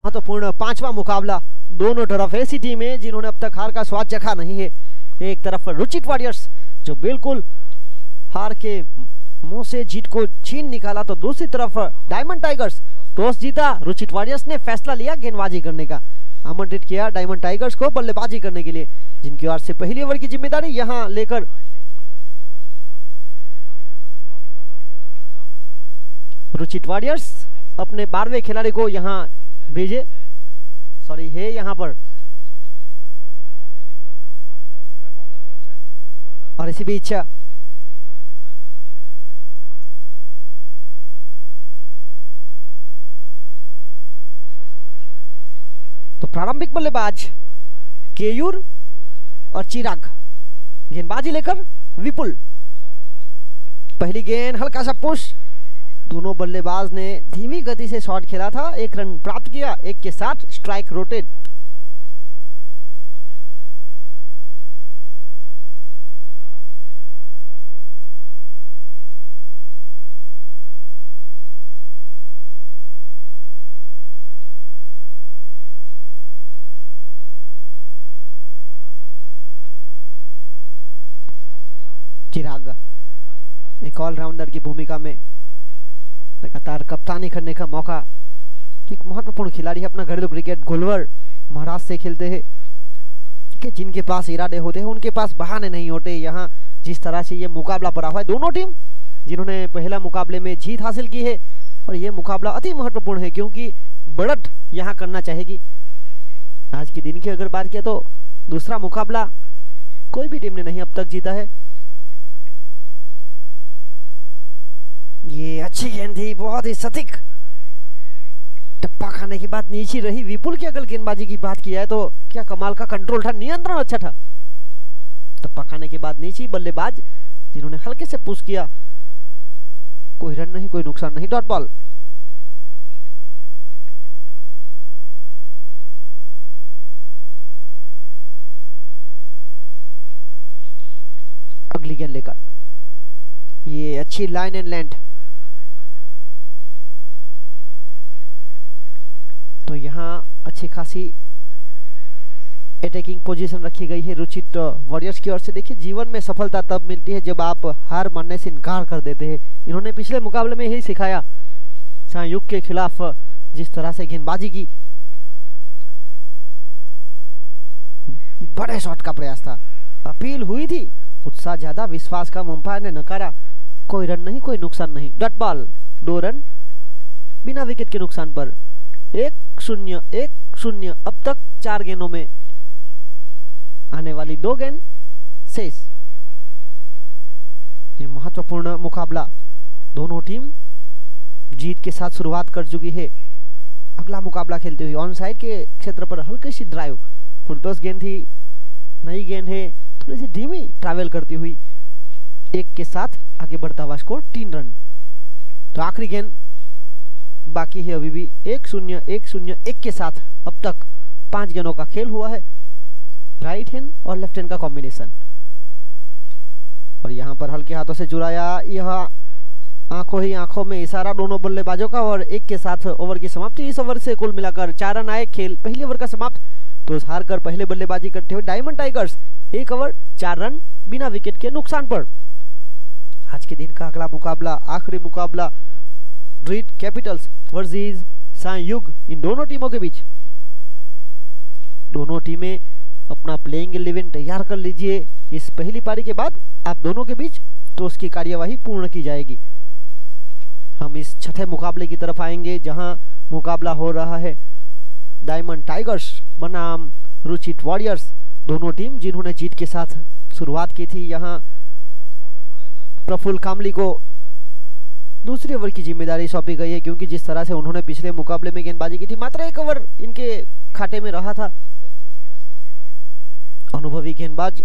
महत्वपूर्ण पांचवा मुकाबला। दोनों तरफ ऐसी टीम है जिन्होंने अब तक हार का स्वाद चखा नहीं है। एक तरफ रुचित वॉरियर्स जो बिल्कुल हार के मुंह से जीत को छीन निकाला, तो दूसरी तरफ डायमंड टाइगर्स। टॉस जीता रुचित वॉरियर्स ने, फैसला लिया गेंदबाजी करने का, आमंत्रित किया डायमंड टाइगर्स को बल्लेबाजी करने के लिए, जिनकी ओर से पहली ओवर की जिम्मेदारी यहां लेकर रुचित वॉरियर्स अपने 12वें खिलाड़ी को यहां भेजे। सॉरी है यहां पर, और इसी बीच तो प्रारंभिक बल्लेबाज केयूर और चिराग, गेंदबाजी लेकर विपुल। पहली गेंद हल्का सा पुश, दोनों बल्लेबाज ने धीमी गति से शॉट खेला था, एक रन प्राप्त किया, एक के साथ स्ट्राइक रोटेट। चिराग एक ऑलराउंडर की भूमिका में लगातार कप्तानी करने का मौका, एक महत्वपूर्ण खिलाड़ी है। अपना घरेलू क्रिकेट गोलवर महाराष्ट्र से खेलते हैं कि जिनके पास इरादे होते हैं उनके पास बहाने नहीं होते। यहाँ जिस तरह से ये मुकाबला पड़ा हुआ है, दोनों टीम जिन्होंने पहला मुकाबले में जीत हासिल की है, और ये मुकाबला अति महत्वपूर्ण है क्योंकि बढ़त यहाँ करना चाहेगी। आज के दिन की अगर बात किया तो दूसरा मुकाबला कोई भी टीम ने नहीं अब तक जीता है। ये अच्छी गेंद थी, बहुत ही सटीक, टप्पा खाने की बात नीचे रही। विपुल की अगर गेंदबाजी की बात किया है तो क्या कमाल का कंट्रोल था, नियंत्रण अच्छा था। टप्पा खाने के बाद नीचे बल्लेबाज जिन्होंने हल्के से पुश किया, कोई रन नहीं, कोई नुकसान नहीं, डॉट बॉल। अगली गेंद लेकर ये अच्छी लाइन एंड लेंथ, तो यहाँ अच्छी खासी अटैकिंग पोजीशन रखी गई है रुचित वॉरियर्स की ओर से। देखिए जीवन में सफलता तब मिलती है जब आप हार मानने से इनकार कर देते हैं। इन्होंने पिछले मुकाबले में यही सिखाया, संयुक्त के खिलाफ जिस तरह से गेंदबाजी की, बड़े शॉट का प्रयास था, अपील हुई थी, उत्साह ज्यादा, विश्वास कम, अंपायर ने नकारा, कोई रन नहीं, कोई नुकसान नहीं, डॉट बॉल। 2 रन बिना विकेट के नुकसान पर, 1-0 1-0। अब तक 4 गेंदों में आने वाली 2 गेंद शेष। ये महत्वपूर्ण मुकाबला, दोनों टीम जीत के साथ शुरुआत कर चुकी है। अगला मुकाबला खेलते हुए ऑन साइड के क्षेत्र पर हल्की सी ड्राइव, फुल टॉस गेंद थी, नई गेंद है, थोड़ी सी धीमी ट्रैवल करती हुई, 1 के साथ आगे बढ़ता हुआ स्कोर 3 रन। तो आखिरी गेंद बाकी है अभी भी, 1-0 1-0 1 के साथ अब तक 5 गेंदों का खेल हुआ है, राइट हैंड और लेफ्ट हैंड का कॉम्बिनेशन। और यहां पर हल्के हाथों से चुराया, यह आंखों ही आंखों में इशारा दोनों बल्लेबाजों का, और 1 के साथ ओवर की समाप्ति। इस ओवर से कुल मिलाकर 4 रन आए, खेल पहले ओवर का समाप्त। तो हार कर पहले बल्लेबाजी करते हुए डायमंड टाइगर्स 1 ओवर 4 रन बिना विकेट के नुकसान पर। आज के दिन का अगला मुकाबला, आखिरी मुकाबला, ड्रीट कैपिटल्स वर्सेस संयुग, इन दोनों टीमों के बीच। दोनों टीमें अपना प्लेइंग 11 तैयार कर लीजिए। इस पहली पारी के बाद आप दोनों के बीच तो उसकी कार्यवाही पूर्ण की जाएगी। हम इस छठे मुकाबले की तरफ आएंगे जहां मुकाबला हो रहा है डायमंड टाइगर्स बनाम रुचित वॉरियर्स। दोनों टीम जिन्होंने जीत के साथ शुरुआत की थी। यहां प्रफुल्ल कामली को दूसरी ओवर की जिम्मेदारी सौंपी गई है क्योंकि जिस तरह से उन्होंने पिछले मुकाबले में गेंदबाजी की थी, मात्र 1 ओवर इनके खाते में रहा था। अनुभवी गेंदबाज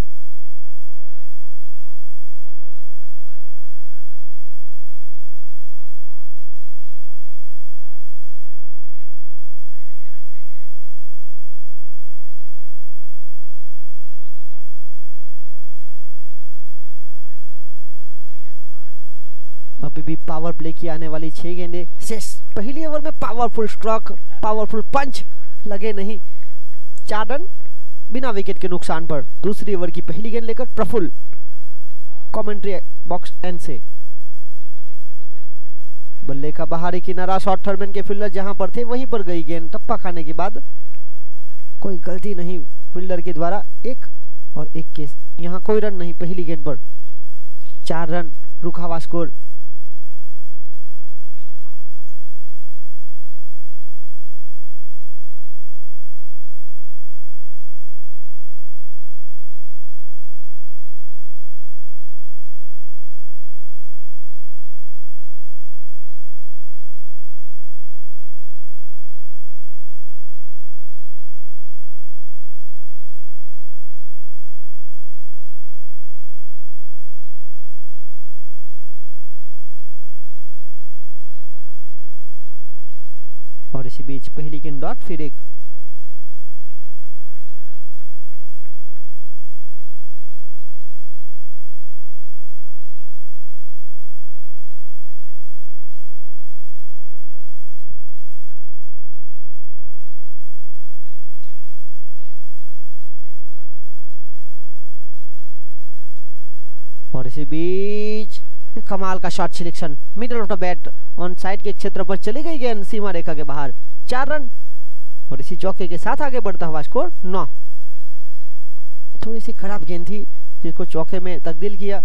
अभी भी पावर प्ले की आने वाली 6 गेंदें शेष। पहली ओवर में पावरफुल स्ट्रोक, पावरफुल पंच लगे नहीं, 4 रन बिना विकेट के नुकसान पर। दूसरी ओवर की पहली गेंद लेकर प्रफुल्ल कमेंट्री बॉक्स एंड से। बल्ले का बाहरी किनारा, शॉर्ट थर्डमैन के फील्डर जहां पर थे वहीं पर गई गेंद। टप्पा खाने के बाद कोई गलती नहीं फील्डर के द्वारा, 1 और 1 के यहां कोई रन नहीं पहली गेंद पर। 4 रन रुका हुआ स्कोर। और इसी बीच पहली गेंद डॉट, फिर एक। और इसी बीच कमाल का shot selection, middle of the bat on side के क्षेत्र पर चली गई गेंद सीमा रेखा के बाहर। 4 रन और इसी चौके के साथ आगे बढ़ता हुआ स्कोर 9। थोड़ी सी खराब गेंद थी जिसको चौके में तब्दील किया।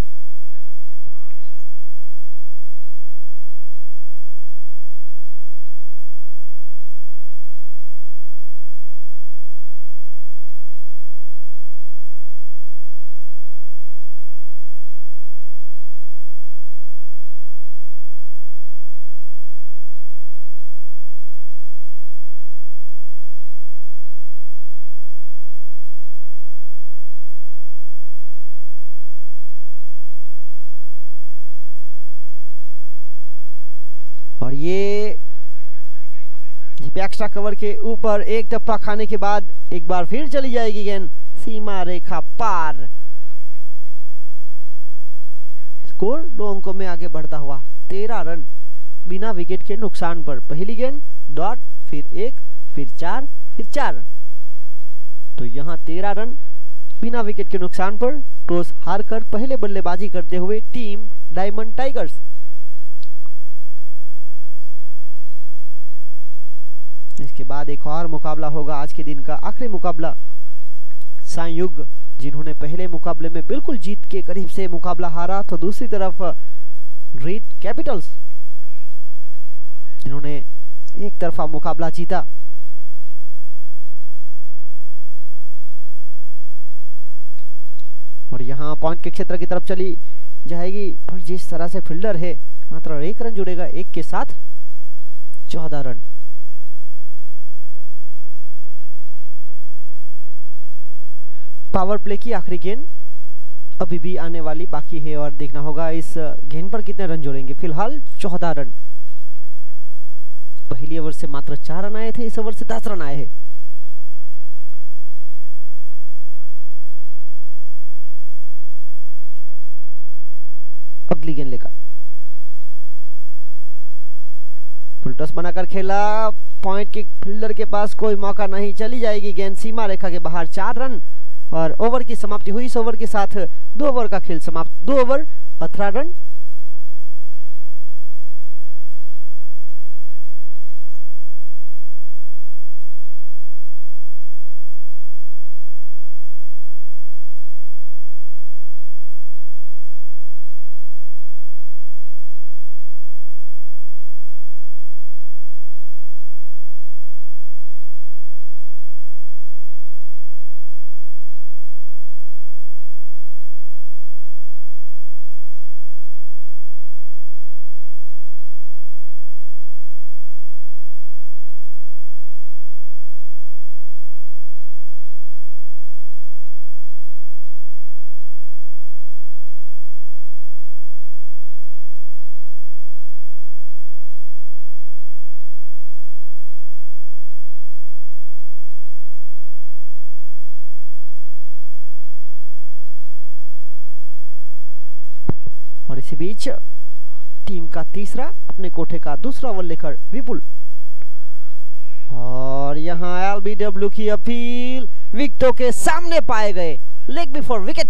और ये एक्स्ट्रा कवर के ऊपर एक टप्पा खाने के बाद एक बार फिर चली जाएगी गेंद सीमा रेखा पार। स्कोर 2 अंकों में आगे बढ़ता हुआ 13 रन बिना विकेट के नुकसान पर। पहली गेंद डॉट, फिर 1, फिर 4, फिर 4। तो यहां 13 रन बिना विकेट के नुकसान पर टॉस हारकर पहले बल्लेबाजी करते हुए टीम डायमंड टाइगर्स। इसके बाद एक और मुकाबला होगा, आज के दिन का आखिरी मुकाबला। संयुग जिन्होंने पहले मुकाबले में बिल्कुल जीत के करीब से मुकाबला हारा, तो दूसरी तरफ रीड कैपिटल्स जिन्होंने एक तरफा मुकाबला जीता। और यहां पॉइंट के क्षेत्र की तरफ चली जाएगी, पर जिस तरह से फील्डर है मात्र 1 रन जुड़ेगा, 1 के साथ 14 रन। पावर प्ले की आखिरी गेंद अभी भी आने वाली बाकी है और देखना होगा इस गेंद पर कितने रन जोड़ेंगे। फिलहाल 14 रन। पहली ओवर से मात्र 4 रन आए थे, इस ओवर से 10 रन आए हैं। अगली गेंद लेकर फुल टॉस बनाकर खेला, पॉइंट के फील्डर के पास कोई मौका नहीं, चली जाएगी गेंद सीमा रेखा के बाहर। 4 रन और ओवर की समाप्ति हुई। इस ओवर के साथ 2 ओवर का खेल समाप्त। 2 ओवर 18 रन। और इसी बीच टीम का तीसरा, अपने कोठे का दूसरा ओवर लेकर विपुल। और यहां एलबीडब्ल्यू की अपील, विकेटों के सामने पाए गए, लेग बिफोर विकेट।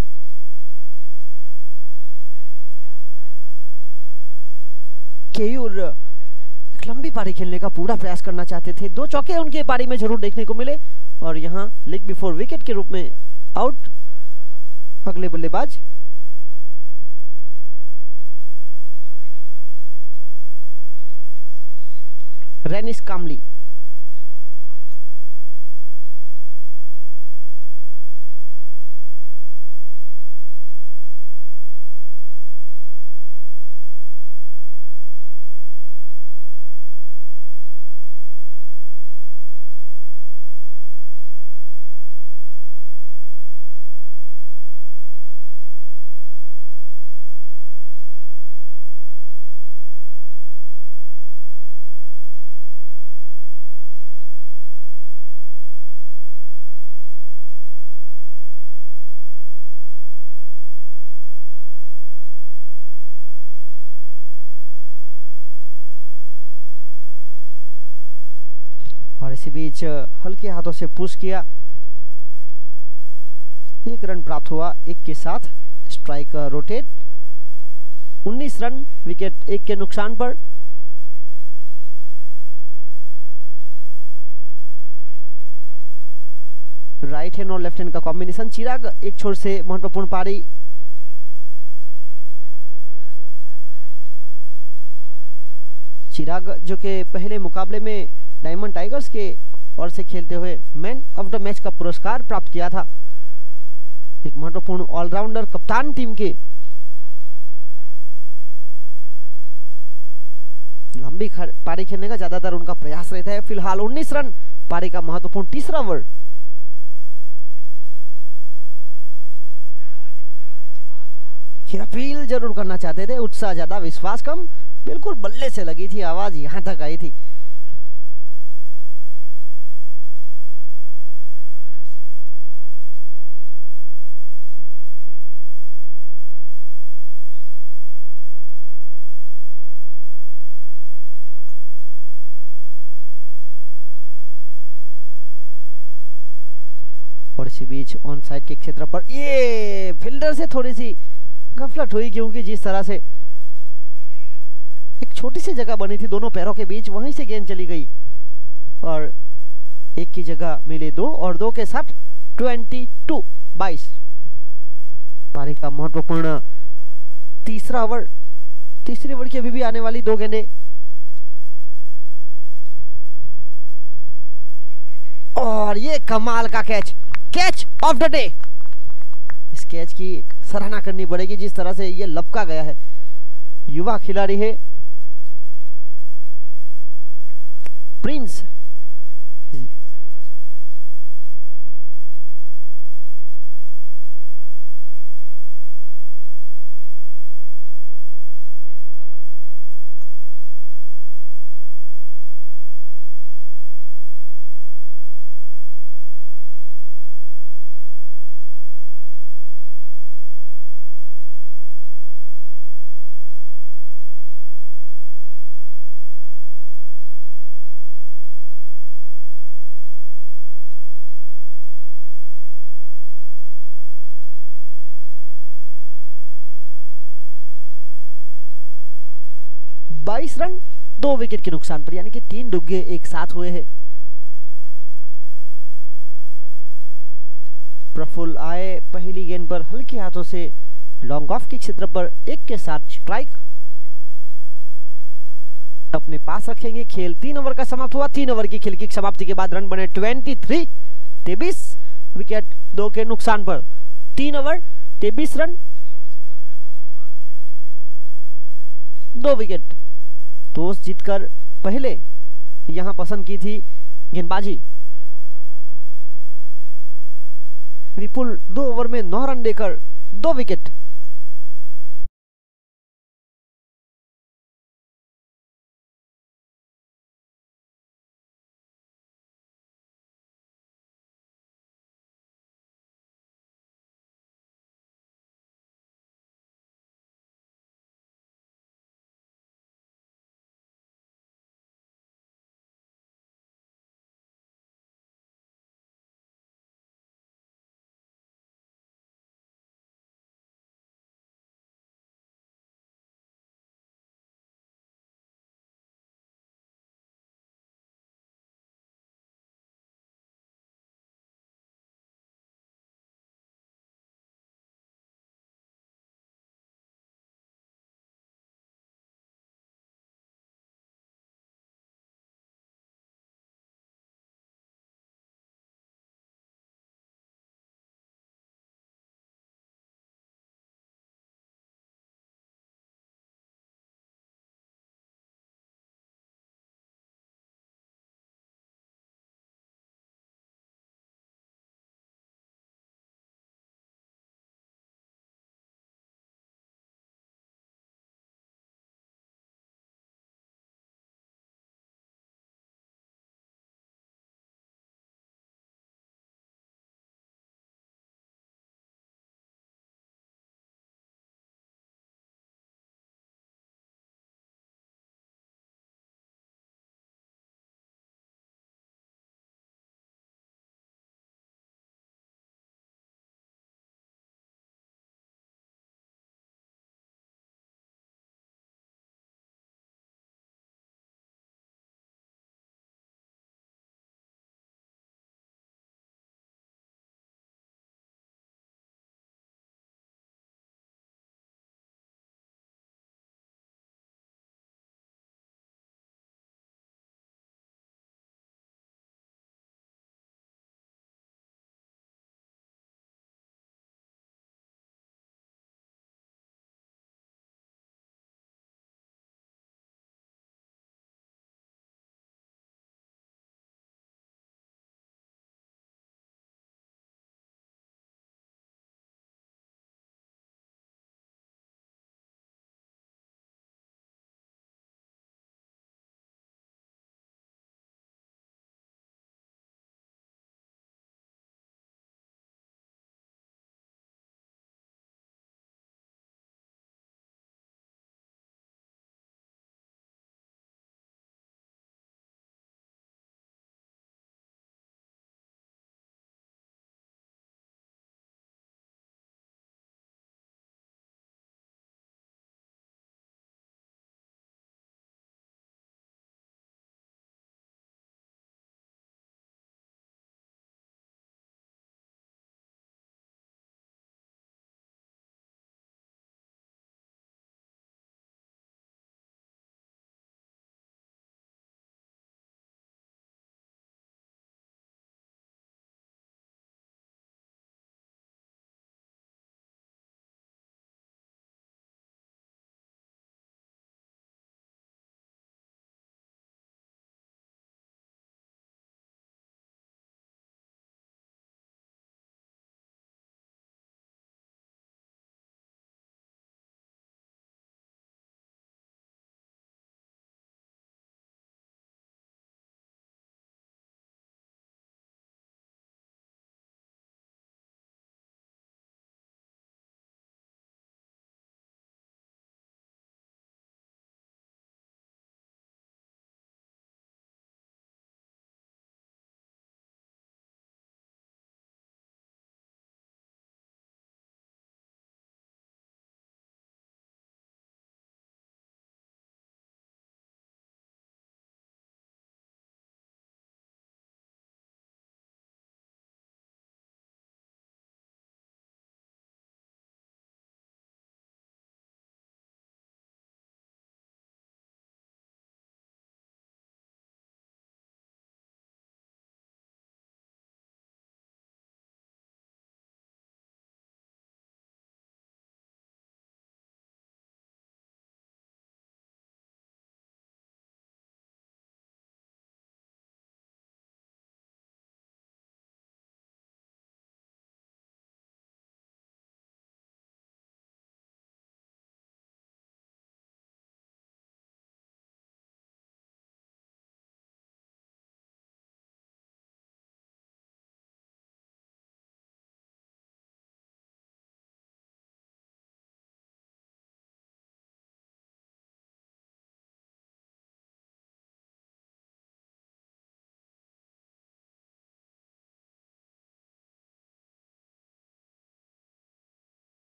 केयूर एक लंबी पारी खेलने का पूरा प्रयास करना चाहते थे, 2 चौके उनके पारी में जरूर देखने को मिले, और यहां लेग बिफोर विकेट के रूप में आउट। अगले बल्लेबाज रेनिस कामली। और इसी बीच हल्के हाथों से पुश किया, 1 रन प्राप्त हुआ, 1 के साथ स्ट्राइक रोटेट, 19 रन, विकेट 1 के नुकसान पर। राइट हैंड और लेफ्ट हैंड का कॉम्बिनेशन। चिराग एक छोर से महत्वपूर्ण पारी। चिराग जो कि पहले मुकाबले में डायमंड टाइगर्स के ओर से खेलते हुए मैन ऑफ द मैच का पुरस्कार प्राप्त किया था, एक महत्वपूर्ण ऑलराउंडर, कप्तान टीम के। लंबी पारी खेलने का ज्यादातर उनका प्रयास रहता है। फिलहाल 19 रन, पारी का महत्वपूर्ण तीसरा ओवर। अपील जरूर करना चाहते थे, उत्साह ज्यादा विश्वास कम, बिल्कुल बल्ले से लगी थी, आवाज यहां तक आई थी। और इसी बीच ऑन साइड के क्षेत्र पर ये फील्डर से थोड़ी सी गफलत हुई, क्योंकि जिस तरह से एक छोटी सी जगह बनी थी दोनों पैरों के बीच, वहीं से गेंद चली गई और 1 की जगह मिले 2, और 2 के साथ 22 पारी का महत्वपूर्ण तीसरा ओवर। तीसरी ओवर की अभी भी आने वाली 2 गेंदें, और ये कमाल का कैच ऑफ द डे। इस कैच की सराहना करनी पड़ेगी, जिस तरह से ये लपका गया है। युवा खिलाड़ी है प्रिंस। रन 2 विकेट के नुकसान पर, यानी कि 3 डुग्गे एक साथ हुए हैं। प्रफुल्ल आए, पहली गेंद पर हल्के हाथों से लॉन्ग ऑफ के क्षेत्र पर 1 के साथ स्ट्राइक अपने पास रखेंगे। खेल 3 ओवर का समाप्त हुआ। 3 ओवर की खेल की समाप्ति के बाद रन बने 23, विकेट 2 के नुकसान पर। 3 ओवर 23 रन, 2 विकेट। टॉस जीतकर पहले यहां पसंद की थी गेंदबाजी। विपुल 2 ओवर में 9 रन देकर 2 विकेट।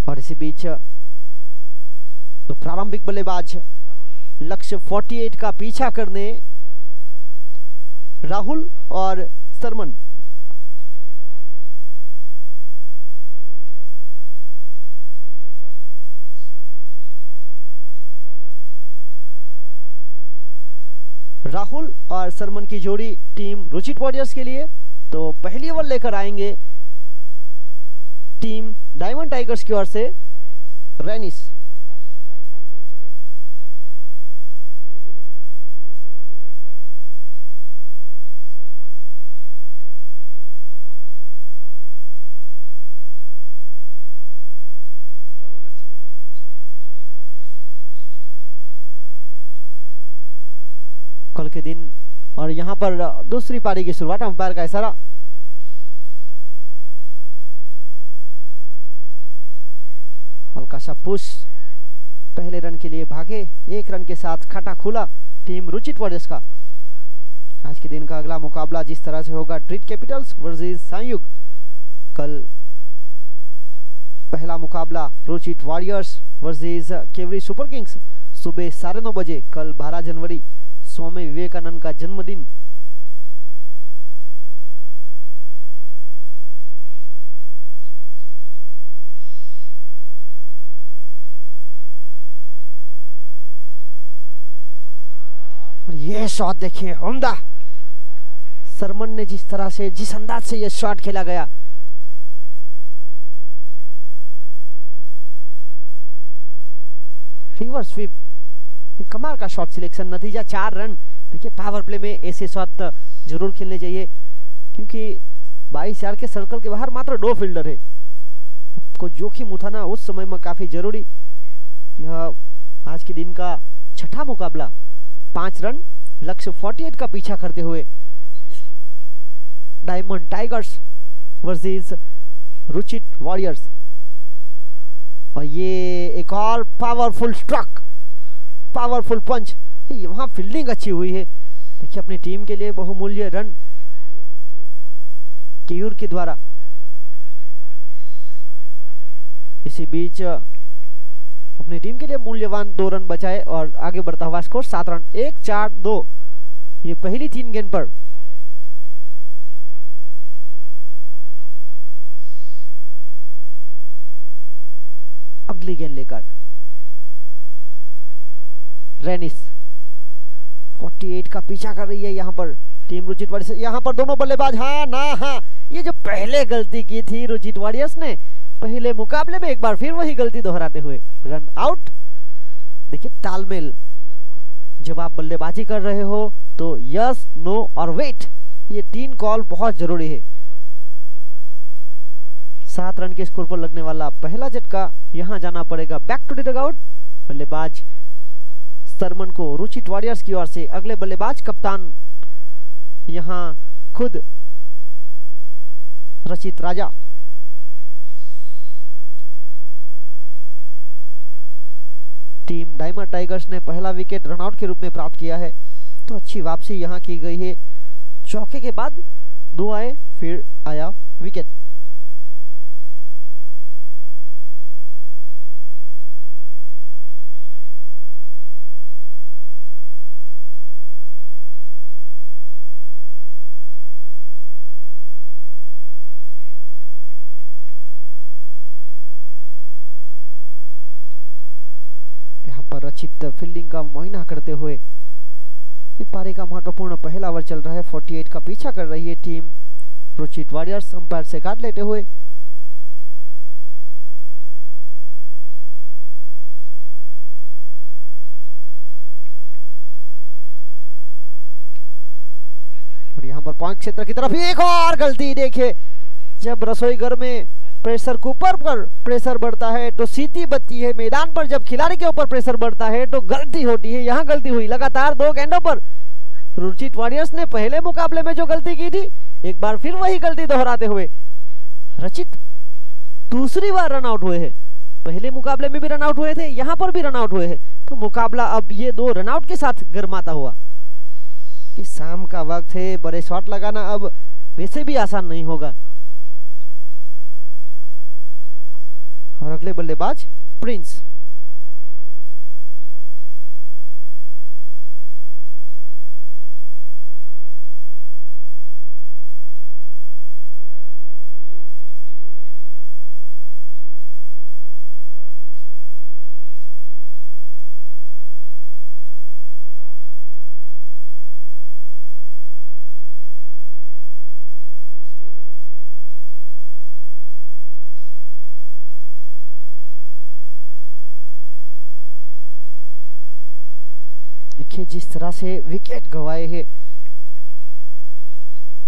और इसी बीच तो प्रारंभिक बल्लेबाज लक्ष्य 48 का पीछा करने राहुल और सरमन। राहुल और सरमन की जोड़ी टीम रुचित वॉरियर्स के लिए। तो पहली ओवर लेकर आएंगे टीम डायमंड टाइगर्स की ओर से रेनिस। कल के दिन और यहां पर दूसरी पारी की शुरुआत, अंपायर का इशारा। हल्का सा पुश, पहले रन के लिए भागे, 1 रन के साथ खाता खुला टीम रुचित वॉरियर्स का। आज के दिन का अगला मुकाबला जिस तरह से होगा, ट्रीट कैपिटल्स वर्सेस संयुग। कल पहला मुकाबला Ruchit warriors versus query super Kings, सुबह 9:30 बजे। कल 12 जनवरी स्वामी विवेकानंद का जन्मदिन। और ये शॉट देखिए, उम्दा। सरमन ने जिस तरह से, जिस अंदाज से ये शॉट खेला गया, रिवर्स स्वीप, कमाल का शॉट सिलेक्शन। नतीजा 4 रन। देखिए पावर प्ले में ऐसे शॉट जरूर खेलने चाहिए, क्योंकि 22 यार्ड के सर्कल के बाहर मात्र 2 फील्डर है। आपको जोखिम उठाना उस समय में काफी जरूरी। यह आज के दिन का छठा मुकाबला, 5 रन लक्ष्य 48 का पीछा करते हुए diamond tigers versus Ruchit warriors. और ये एक और पावरफुल स्ट्रोक, पावरफुल पंच। वहां फील्डिंग अच्छी हुई है। देखिए अपनी टीम के लिए बहुमूल्य रन केयूर के द्वारा। इसी बीच अपनी टीम के लिए मूल्यवान 2 रन बचाए और आगे बढ़ता हुआ स्कोर 7 रन, 1-4-2। ये पहली 3 गेंद पर। अगली गेंद लेकर रेनिस 48 का पीछा कर रही है यहाँ पर टीम रुचित वॉरियर्स। यहाँ पर दोनों बल्लेबाज हाँ ना हाँ। ये जो पहले गलती की थी रुचित वॉरियर्स ने पहले मुकाबले में, एक बार फिर वही गलती दोहराते हुए रन आउट। देखिए तालमेल, जब आप बल्लेबाजी कर रहे हो तो यस, नो और वेट, ये 3 कॉल बहुत जरूरी है। 7 रन के स्कोर पर लगने वाला पहला झटका यहां जाना पड़ेगा बैक टू द डगआउट। बल्लेबाज सरमन को रुचित वॉरियर्स की ओर से। अगले बल्लेबाज कप्तान यहां खुद रचित राजा। टीम डायमंड टाइगर्स ने पहला विकेट रनआउट के रूप में प्राप्त किया है, तो अच्छी वापसी यहां की गई है। चौके के बाद 2 आए, फिर आया विकेट। पर रचित फील्डिंग का मुआयना करते हुए पारी का महत्वपूर्ण पहला ओवर चल रहा है। 48 का पीछा कर रही है टीम रुचित वॉरियर्स, अंपायर से काट लेते हुए। और यहां पर पॉइंट क्षेत्र की तरफ एक और गलती। देखिए जब रसोई घर में प्रेशर कुकर पर प्रेशर बढ़ता है तो सीटी बजती है। मैदान पर जब खिलाड़ी के ऊपर प्रेशर बढ़ता है तो गलती होती है। यहां गलती हुई। लगातार 2 गेंदों पर रुचित वॉरियर्स ने पहले मुकाबले में जो गलती की थी, एक बार फिर वही गलती दोहराते हुए रचित दूसरी बार रन आउट हुए हैं। पहले मुकाबले में भी रन आउट हुए थे, यहां पर भी रन आउट हुए हैं। तो मुकाबला अब ये 2 रन आउट के साथ गरमाता हुआ। कि शाम का वक्त है, बड़े शॉट लगाना अब वैसे भी आसान नहीं होगा। और अगले बल्लेबाज प्रिंस। देखिए जिस तरह से विकेट गंवाए हैं,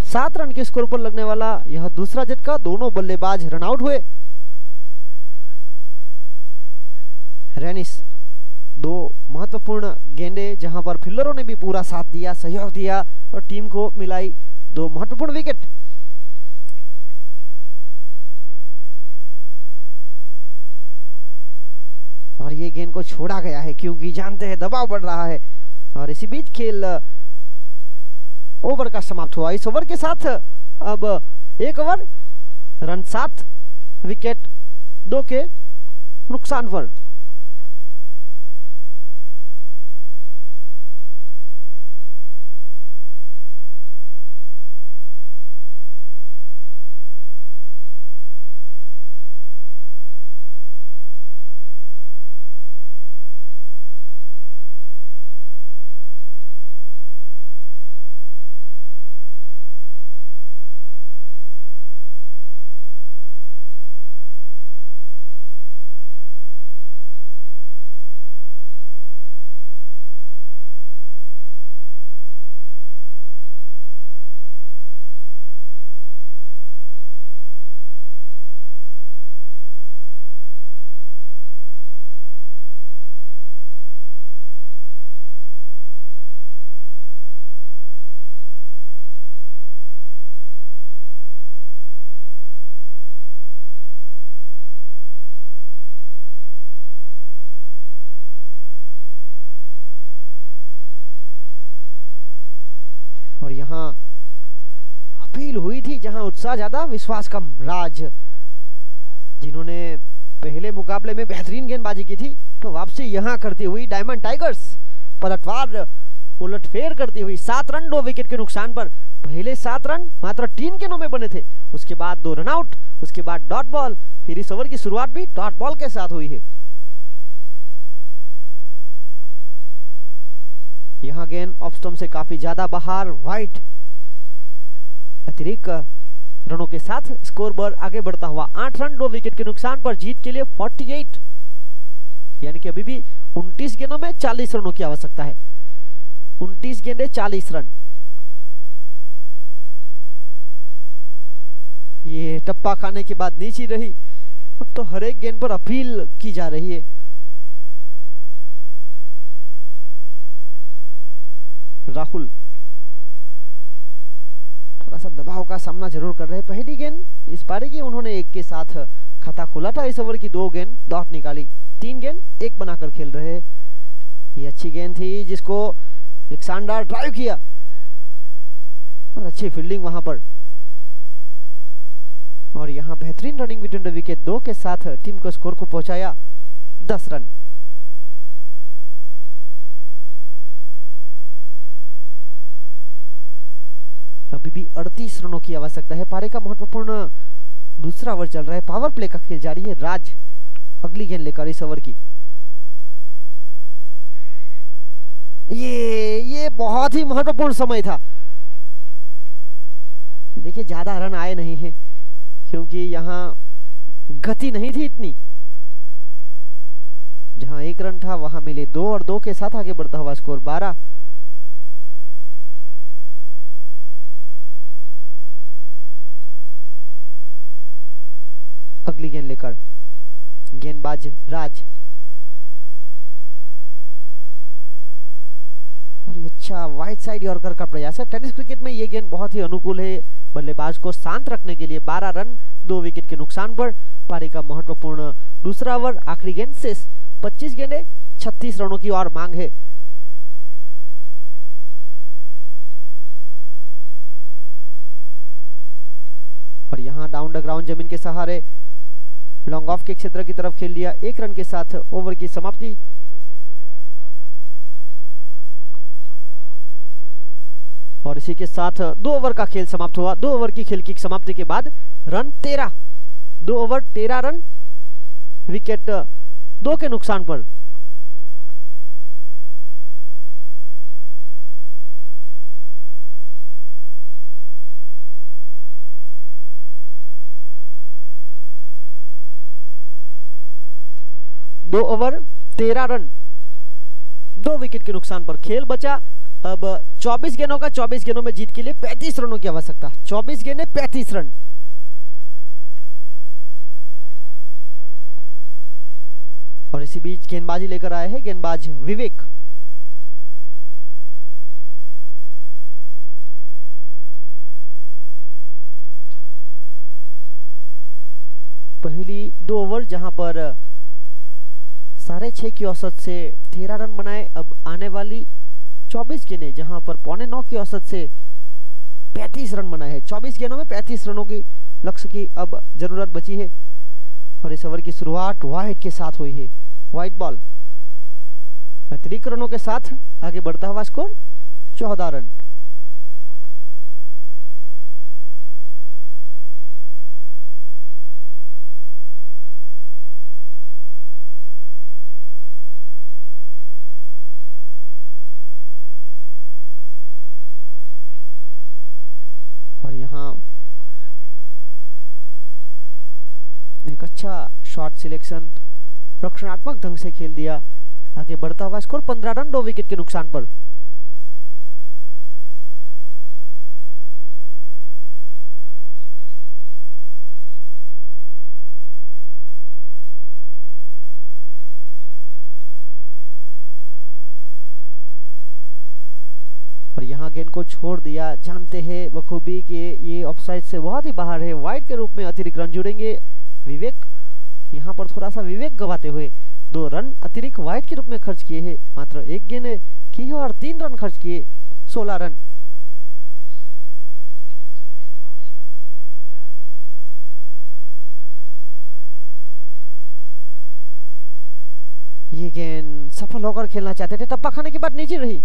7 रन के स्कोर पर लगने वाला यह दूसरा झटका, दोनों बल्लेबाज रन आउट हुए। रेनिस दो महत्वपूर्ण गेंदे जहां पर फील्डरों ने भी पूरा साथ दिया, सहयोग दिया और टीम को मिलाई 2 महत्वपूर्ण विकेट। और ये गेंद को छोड़ा गया है क्योंकि जानते हैं दबाव बढ़ रहा है। और इसी बीच खेल ओवर का समाप्त हुआ। इस ओवर के साथ अब 1 ओवर रन 7, विकेट 2 के नुकसान पर। और यहाँ अपील हुई थी जहां उत्साह ज्यादा विश्वास कम। राज जिन्होंने पहले मुकाबले में बेहतरीन गेंदबाजी की थी, तो वापसी यहां करती हुई डायमंड टाइगर्स पलटवार उलटफेर करती हुई 7 रन 2 विकेट के नुकसान पर। पहले 7 रन मात्र 3 गेंदों में बने थे, उसके बाद 2 रन आउट, उसके बाद डॉट बॉल, फिर इस ओवर की शुरुआत भी डॉट बॉल के साथ हुई है। यहां गेंद ऑफ स्टंप से काफी ज्यादा बाहर, वाइड। अतिरिक्त रनों के साथ स्कोर बोर्ड आगे बढ़ता हुआ 8 रन 2 विकेट के नुकसान पर जीत के लिए 48, यानी कि अभी भी 29 गेंदों में 40 रनों की आवश्यकता है। 29 गेंदे 40 रन। ये टप्पा खाने के बाद नीचे रही, अब तो हर एक गेंद पर अपील की जा रही है। राहुल थोड़ा सा दबाव का सामना जरूर कर रहे हैं। पहली गेंद इस पारी की उन्होंने 1 के साथ खाता खोला था। इस ओवर की 2 गेंद डॉट निकाली, 3 गेंद 1 बनाकर खेल रहे हैं। ये अच्छी गेंद थी जिसको एक शानदार ड्राइव किया और अच्छी फील्डिंग वहां पर। और यहां बेहतरीन रनिंग बिटवीन द विकेट 2 के साथ टीम को स्कोर को पहुंचाया 10 रन। अभी भी 38 रनों की आवश्यकता है। पारी का महत्वपूर्ण दूसरा ओवर चल रहा है, पावर प्ले का खेल जारी है। राज अगली गेंद लेकर इस ओवर की। ये बहुत ही महत्वपूर्ण समय था। देखिए ज्यादा रन आए नहीं हैं क्योंकि यहां गति नहीं थी इतनी। जहां 1 रन था वहां मिले 2 और 2 के साथ आगे बढ़ता हुआ स्कोर 12। अगली गेंद लेकर गेंदबाज राज। और अच्छा वाइड साइड यॉर्कर का प्रयास है। टेनिस क्रिकेट में ये गेंद बहुत ही अनुकूल है बल्लेबाज को शांत रखने के लिए। 12 रन 2 विकेट के नुकसान पर पारी का महत्वपूर्ण दूसरा ओवर, आखिरी गेंद शेष। 25 गेंदें 36 रनों की और मांग है। और यहां डाउन द ग्राउंड जमीन के सहारे लॉन्ग ऑफ के क्षेत्र की तरफ खेल लिया। 1 रन के साथ ओवर की समाप्ति। और इसी के साथ 2 ओवर का खेल समाप्त हुआ। 2 ओवर की खेल की समाप्ति के बाद रन 13, 2 ओवर 13 रन, विकेट 2 के नुकसान पर। दो ओवर 13 रन, 2 विकेट के नुकसान पर खेल बचा अब 24 गेंदों का। 24 गेंदों में जीत के लिए 35 रनों की आवश्यकता। 24 गेंदें 35 रन। और इसी बीच गेंदबाजी लेकर आए हैं गेंदबाज विवेक। पहली 2 ओवर जहां पर 6.5 की औसत से 13 रन बनाए, अब आने वाली 24 गेंदें जहां पर 8.25 की औसत से 35 रन बनाए हैं। 24 गेंदों में 35 रनों की लक्ष्य की अब जरूरत बची है। और इस ओवर की शुरुआत वाइड के साथ हुई है। वाइड बॉल, अतिरिक्त रनों के साथ आगे बढ़ता हुआ स्कोर 14 रन। और यहां एक अच्छा शॉट सिलेक्शन, रक्षणात्मक ढंग से खेल दिया। आगे बढ़ता हुआ स्कोर 15 रन, 2 विकेट के नुकसान पर। और यहां गेंद को छोड़ दिया। जानते हैं बखूबी कि ये ऑफसाइड से बहुत ही बाहर है। वाइड के रूप में अतिरिक्त रन जुड़ेंगे विवेक। यहां पर थोड़ा सा विवेक गवाते हुए 2 रन अतिरिक्त वाइड के रूप में खर्च किए हैं। मात्र 1 गेंद की है और 3 रन खर्च किए, 16 रन। ये गेंद सफल होकर खेलना चाहते थे, टप्पा खाने के बाद नीचे रही।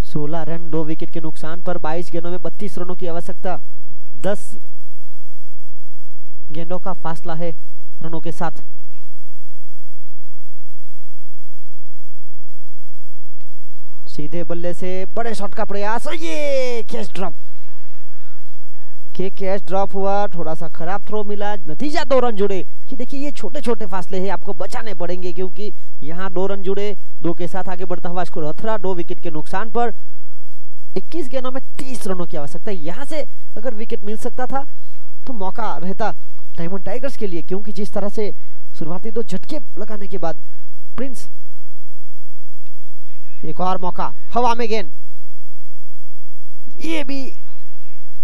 सोलह रन, 2 विकेट के नुकसान पर। 22 गेंदों में 32 रनों की आवश्यकता। 10 गेंदों का फासला है रनों के साथ। सीधे बल्ले से बड़े शॉट का प्रयास और ये कैच ड्रॉप। कैच ड्रॉप हुआ, थोड़ा सा खराब थ्रो मिला, नतीजा 2 रन जुड़े। ये देखिए, ये छोटे छोटे फासले हैं, आपको बचाने पड़ेंगे क्योंकि यहाँ 2 रन जुड़े। 2 के साथ आगे बढ़ता हुआ स्कोर 18, 2 विकेट के नुकसान पर। 21 गेंदों में 30 रनों की आवश्यकता। यहाँ से अगर विकेट मिल सकता था तो मौका रहता डायमंड टाइगर्स के लिए, क्योंकि जिस तरह से शुरुआती 2 झटके लगाने के बाद प्रिंस, एक और मौका, हवा में गेंद, ये भी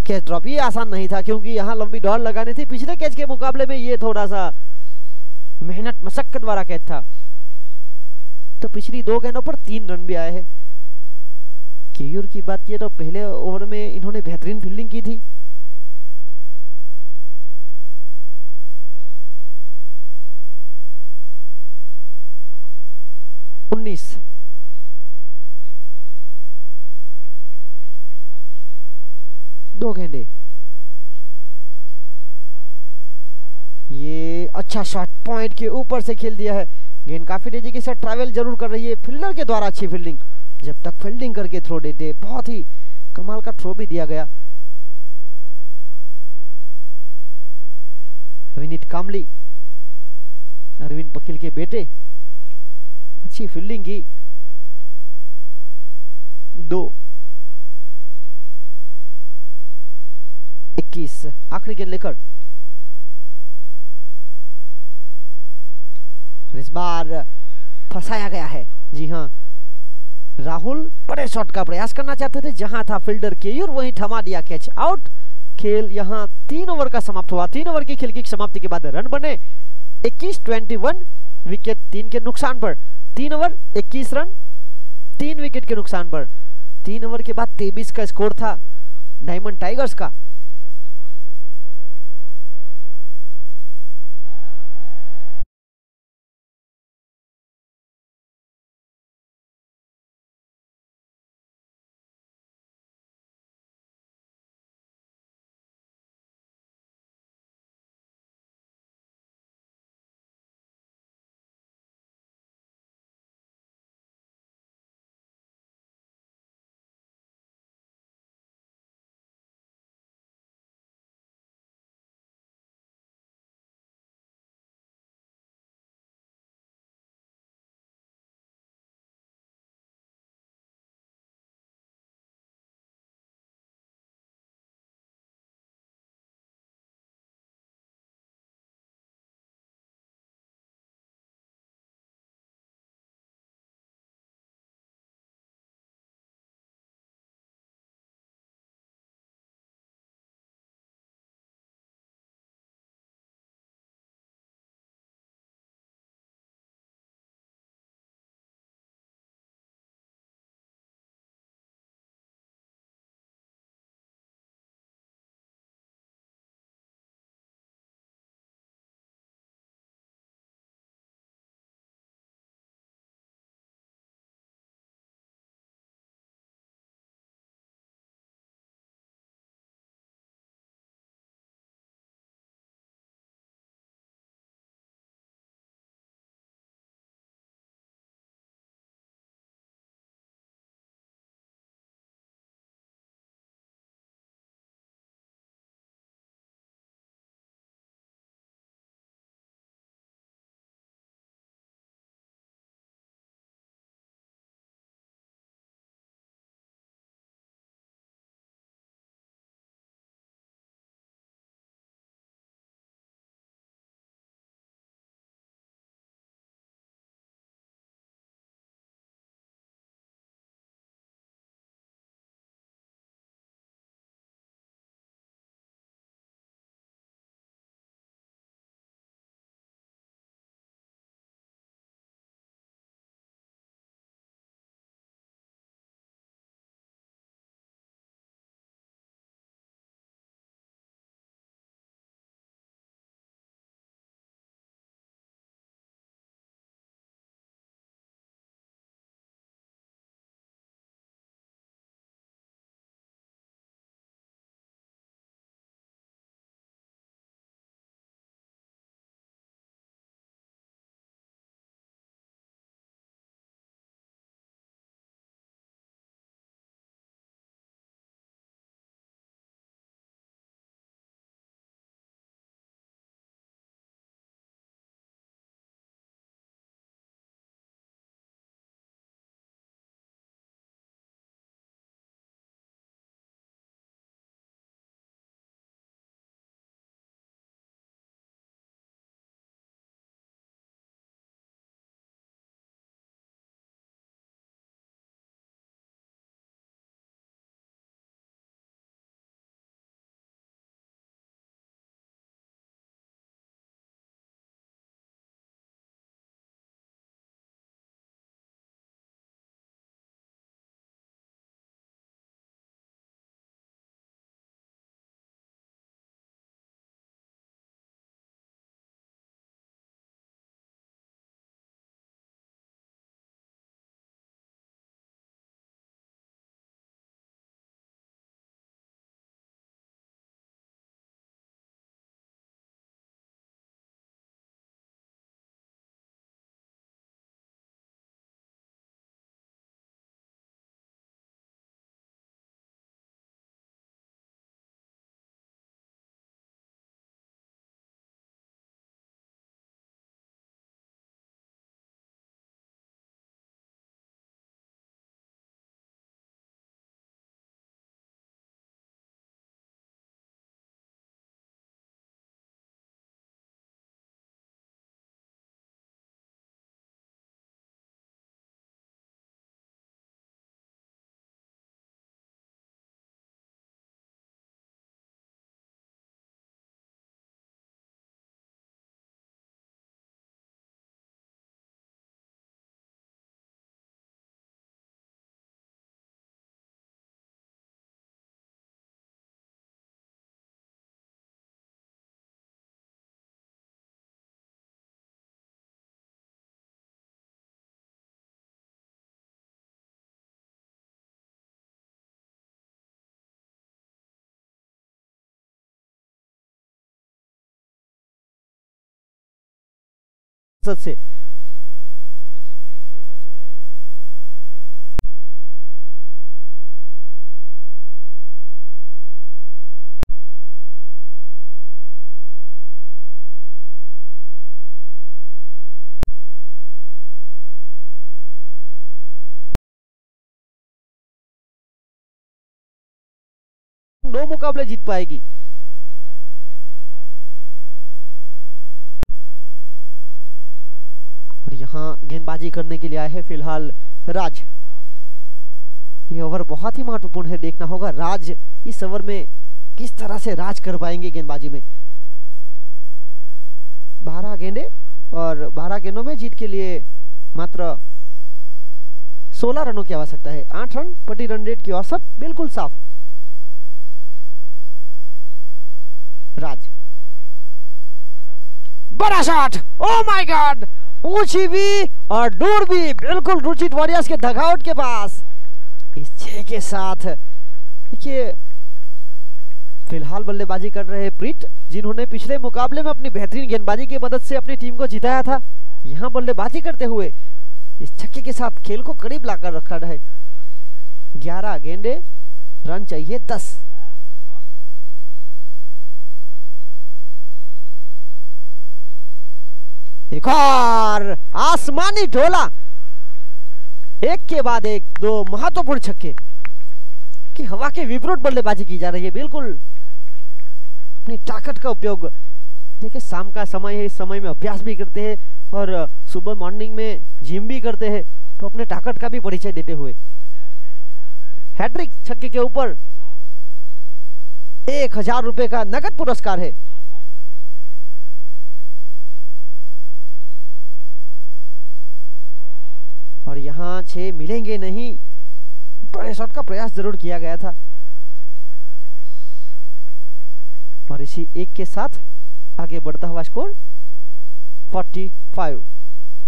कैच ड्रॉप। ये आसान नहीं था क्योंकि यहाँ लंबी दौड़ लगानी थी। पिछले कैच के मुकाबले में ये थोड़ा सा मेहनत मशक्कत वाला कैच था। तो पिछली 2 गेंदों पर 3 रन भी आए हैं। केयूर की बात किए तो पहले ओवर में इन्होंने बेहतरीन फील्डिंग की थी। उन्नीस, दो गेंदे। ये अच्छा शॉट, पॉइंट के ऊपर से खेल दिया है। गेंद काफी तेजी के साथ ट्रैवल जरूर कर रही है। फील्डर के द्वारा अच्छी फील्डिंग, जब तक फील्डिंग करके थ्रो देते, बहुत ही कमाल का थ्रो भी दिया गया। विनीत कामली, अरविंद पकील के बेटे, अच्छी फील्डिंग की। 2, 21, आखिरी गेंद लेकर। इस बार फंसाया गया है। जी हां, राहुल बड़े शॉट का प्रयास करना चाहते थे, जहां था फील्डर केयूर वहीं थमा दिया, कैच आउट। खेल यहां 3 ओवर का समाप्त हुआ। 3 ओवर की खेल की समाप्ति के बाद रन बने 21-21, विकेट 3 के नुकसान पर। 3 ओवर 21 रन, 3 विकेट के नुकसान पर। 3 ओवर के बाद 23 का स्कोर था डायमंड टाइगर्स का। से दो मुकाबले जीत पाएगी। और यहां गेंदबाजी करने के लिए आए हैं फिलहाल राज। ये ओवर बहुत ही महत्वपूर्ण है, देखना होगा राज इस ओवर में किस तरह से राज कर पाएंगे गेंदबाजी में। 12 गेंदे और 12 गेंदों में जीत के लिए मात्र 16 रनों की आवश्यकता है। 8 रन प्रति रन रेट की औसत बिल्कुल साफ। राज, बड़ा शॉट, ओ माय गॉड, ऊंची भी और दूर भी, बिल्कुल रुचित वॉरियर्स के डगआउट के पास। इस 6 के साथ देखिए फिलहाल बल्लेबाजी कर रहे प्रीत, जिन्होंने पिछले मुकाबले में अपनी बेहतरीन गेंदबाजी की मदद से अपनी टीम को जिताया था। यहां बल्लेबाजी करते हुए इस छक्के के साथ खेल को करीब लाकर रखा है। 11 गेंदे, रन चाहिए 10। एक और आसमानी ढोला, एक के बाद एक दो महत्वपूर्ण छक्के कि हवा के विपरीत बल्लेबाजी की जा रही है। बिल्कुल अपनी ताकत का उपयोग, देखिए शाम का समय है, इस समय में अभ्यास भी करते हैं और सुबह मॉर्निंग में जिम भी करते हैं, तो अपने ताकत का भी परिचय देते हुए हैट्रिक छक्के के ऊपर 1000 रुपए का नगद पुरस्कार है। और यहां 6 मिलेंगे नहीं, बड़े शॉट का प्रयास जरूर किया गया था। और इसी 1 के साथ आगे बढ़ता हुआ स्कोर 45।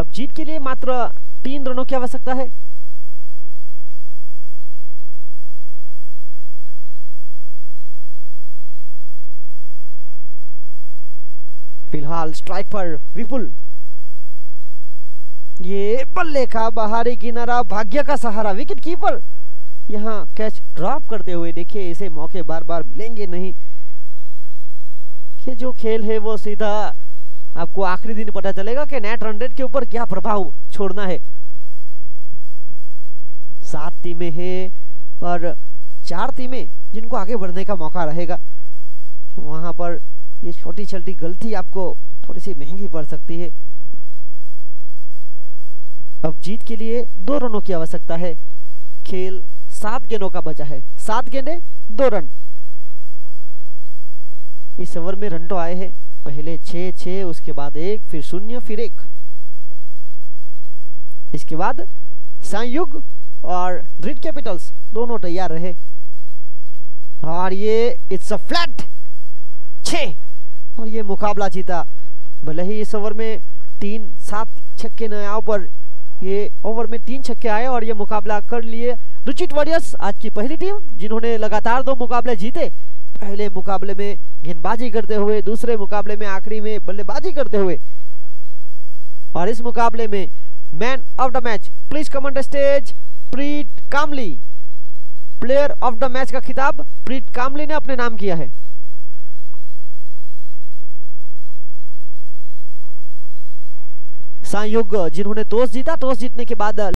अब जीत के लिए मात्र 3 रनों की आवश्यकता है। फिलहाल स्ट्राइक पर विपुल, ये बल्ले का बाहरी किनारा, भाग्य का सहारा, विकेट कीपर यहां कैच ड्रॉप करते हुए। देखिए ऐसे मौके बार बार मिलेंगे नहीं। कि जो खेल है वो सीधा आपको आखिरी दिन पता चलेगा कि नेट रन रेट के ऊपर क्या प्रभाव छोड़ना है। 7 टीमें हैं और 4 टीमें जिनको आगे बढ़ने का मौका रहेगा। वहां पर ये छोटी छोटी गलती आपको थोड़ी सी महंगी पड़ सकती है। अब जीत के लिए 2 रनों की आवश्यकता है। खेल 7 गेंदों का बचा है, 7 गेंदे 2 रन। इस ओवर में रन तो आए हैं, पहले 6, उसके बाद 1, फिर 0, फिर 1। इसके बाद संयुग और ग्रिड कैपिटल्स दोनों तैयार रहे और ये इट्स अ फ्लैट 6 और ये मुकाबला जीता। भले ही इस ओवर में 3-7 छक्के न आए, पर ये ओवर में 3 छक्के आए और ये मुकाबला कर लिए रुचित वॉरियर्स, आज की पहली टीम जिन्होंने लगातार 2 मुकाबले जीते। पहले मुकाबले में गेंदबाजी करते हुए, दूसरे मुकाबले में आखिरी में बल्लेबाजी करते हुए, और इस मुकाबले में man of the match, please come on the stage, Preet Kamli. Player of the match का खिताब प्रीत कामली ने अपने नाम किया है। संयुग जिन्होंने टॉस जीता, टॉस जीतने के बाद